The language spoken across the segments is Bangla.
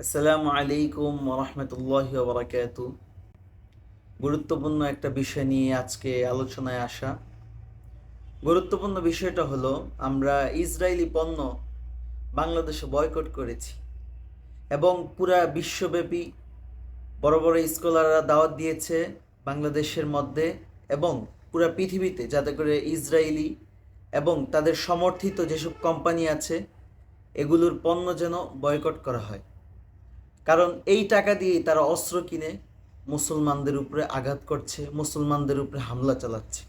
আসসালামু আলাইকুম ওরহমতুল্লাহি ওবরাকাতু। গুরুত্বপূর্ণ একটা বিষয় নিয়ে আজকে আলোচনায় আসা। গুরুত্বপূর্ণ বিষয়টা হলো, আমরা ইসরায়েলি পণ্য বাংলাদেশে বয়কট করেছি এবং পুরা বিশ্বব্যাপী বড় বড় স্কলাররা দাওয়াত দিয়েছে বাংলাদেশের মধ্যে এবং পুরা পৃথিবীতে, যাতে করে ইসরায়েলি এবং তাদের সমর্থিত যেসব কোম্পানি আছে এগুলোর পণ্য যেন বয়কট করা হয়। কারণ এই টাকা দিয়েই তারা অস্ত্র কিনে মুসলমানদের উপরে আঘাত করছে, মুসলমানদের উপরে হামলা চালাচ্ছে।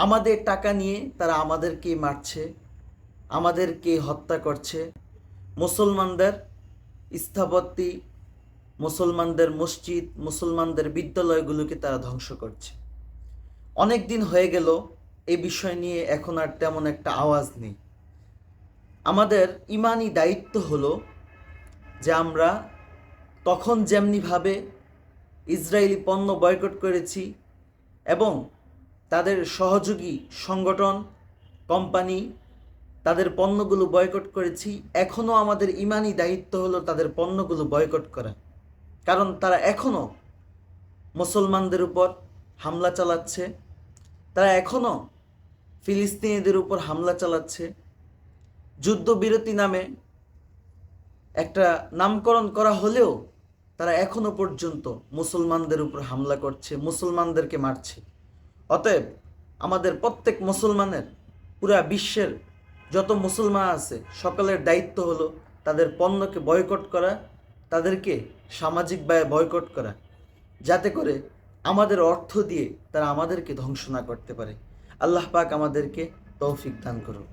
আমাদের টাকা নিয়ে তারা আমাদেরকেই মারছে, আমাদেরকে হত্যা করছে। মুসলমানদের স্থাপত্যি, মুসলমানদের মসজিদ, মুসলমানদের বিদ্যালয়গুলোকে তারা ধ্বংস করছে। অনেক দিন হয়ে গেল এই বিষয় নিয়ে এখন আর তেমন একটা আওয়াজ নেই। আমাদের ইমানি দায়িত্ব হলো যে আমরা তখন যেমনিভাবে ইসরায়েলি পণ্য বয়কট করেছি এবং তাদের সহযোগী সংগঠন, কোম্পানি, তাদের পণ্যগুলো বয়কট করেছি, এখনও আমাদের ইমানি দায়িত্ব হলো তাদের পণ্যগুলো বয়কট করা। কারণ তারা এখনও মুসলমানদের উপর হামলা চালাচ্ছে, তারা এখনও ফিলিস্তিনিদের উপর হামলা চালাচ্ছে। যুদ্ধবিরতি নামে একটা নামকরণ করা হলেও তারা এখনো পর্যন্ত মুসলমানদের উপর হামলা করছে, মুসলমানদেরকে মারছে। অতএব আমাদের প্রত্যেক মুসলমানের, পুরা বিশ্বের যত মুসলমান আছে সকলের দায়িত্ব হলো তাদের পণ্যকে বয়কট করা, তাদেরকে সামাজিকভাবে বয়কট করা, যাতে করে আমাদের অর্থ দিয়ে তারা আমাদেরকে ধ্বংস না করতে পারে। আল্লাহ পাক আমাদেরকে তৌফিক দান করুন।